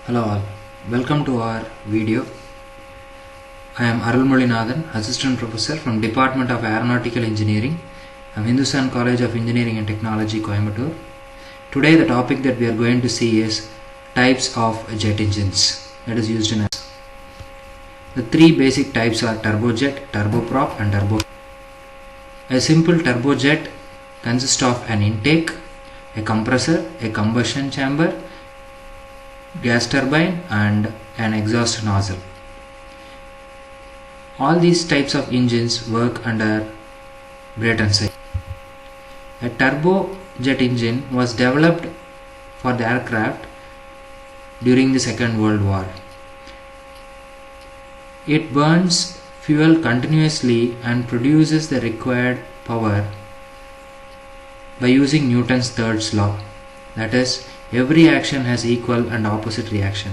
Hello all, welcome to our video. I am Arulmolinathan, Assistant Professor from Department of Aeronautical Engineering, Hindustan College of Engineering and Technology, Coimbatore. Today the topic that we are going to see is types of jet engines that is used in. The three basic types are turbojet, turboprop and turbofan. A simple turbojet consists of an intake, a compressor, a combustion chamber, gas turbine and an exhaust nozzle. All these types of engines work under Brayton cycle. A turbojet engine was developed for the aircraft during the Second World War. It burns fuel continuously and produces the required power by using Newton's third law, that is, every action has equal and opposite reaction.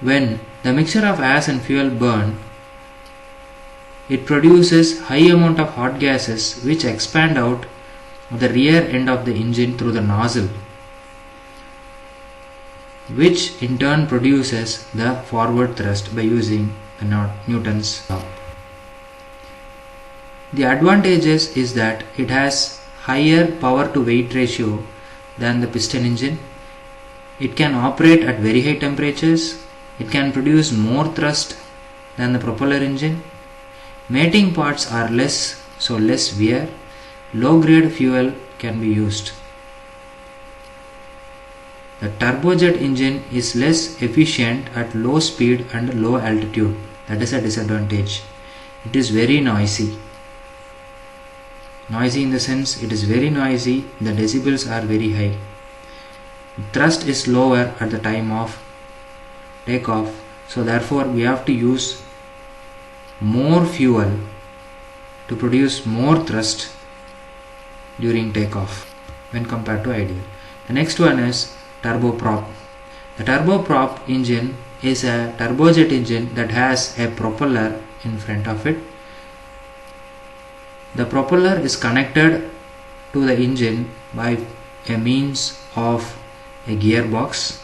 When the mixture of air and fuel burn, it produces high amount of hot gases which expand out of the rear end of the engine through the nozzle, which in turn produces the forward thrust by using Newton's law. The advantages is that it has higher power to weight ratio than the piston engine. It can operate at very high temperatures. It can produce more thrust than the propeller engine. Mating parts are less, so less wear. Low grade fuel can be used. The turbojet engine is less efficient at low speed and low altitude. That is a disadvantage. It is very noisy. Noisy in the sense it is very noisy, the decibels are very high. Thrust is lower at the time of takeoff, so therefore we have to use more fuel to produce more thrust during takeoff when compared to ideal. The next one is turboprop. The turboprop engine is a turbojet engine that has a propeller in front of it. The propeller is connected to the engine by a means of a gearbox,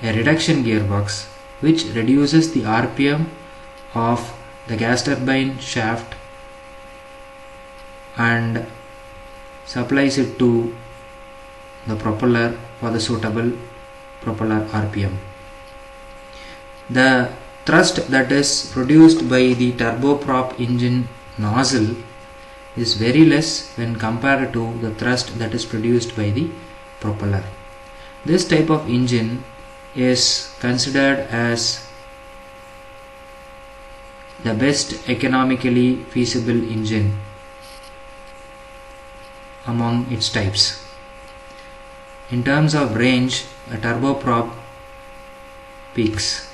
a reduction gearbox, which reduces the RPM of the gas turbine shaft and supplies it to the propeller for the suitable propeller RPM. The thrust that is produced by the turboprop engine nozzle is very less when compared to the thrust that is produced by the propeller. This type of engine is considered as the best economically feasible engine among its types. In terms of range, a turboprop peaks.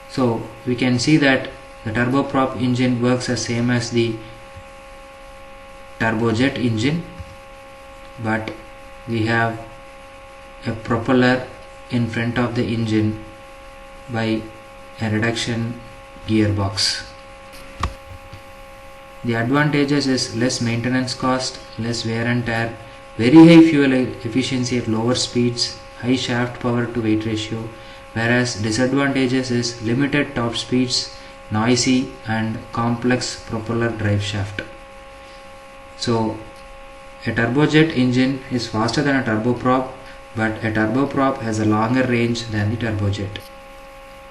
So we can see that the turboprop engine works as same as the turbojet engine, but we have a propeller in front of the engine by a reduction gearbox. The advantages is less maintenance cost, less wear and tear, very high fuel efficiency at lower speeds, high shaft power to weight ratio, whereas disadvantages is limited top speeds, noisy and complex propeller drive shaft. So a turbojet engine is faster than a turboprop, but a turboprop has a longer range than the turbojet.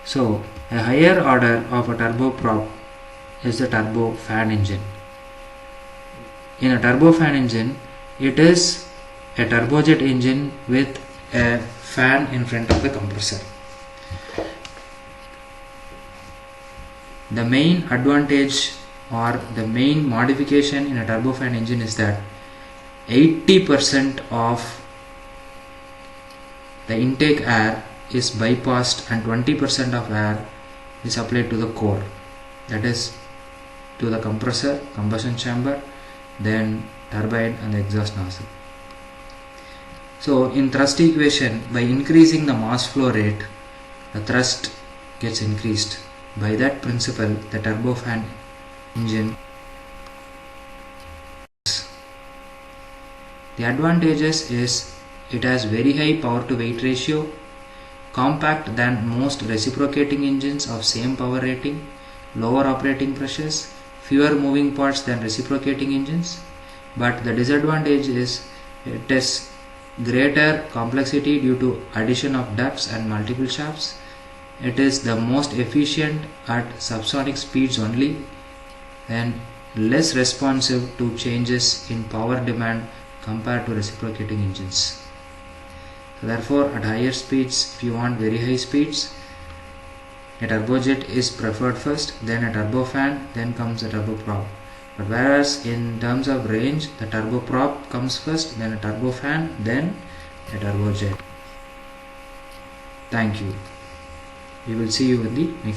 So a higher order of a turboprop is the turbofan engine. In a turbofan engine, it is a turbojet engine with a fan in front of the compressor. The main advantage or the main modification in a turbofan engine is that 80% of the intake air is bypassed and 20% of air is applied to the core, that is to the compressor, combustion chamber, then turbine and the exhaust nozzle. So in thrust equation, by increasing the mass flow rate, the thrust gets increased. By that principle, the turbofan engine The advantages is it has very high power to weight ratio, compact than most reciprocating engines of same power rating, lower operating pressures, fewer moving parts than reciprocating engines. But the disadvantage is it has greater complexity due to addition of ducts and multiple shafts. It is the most efficient at subsonic speeds only, and less responsive to changes in power demand compared to reciprocating engines. So therefore, at higher speeds, if you want very high speeds, a turbojet is preferred first, then a turbofan, then comes a turboprop. But whereas in terms of range, the turboprop comes first, then a turbofan, then a turbojet. Thank you. We will see you in the next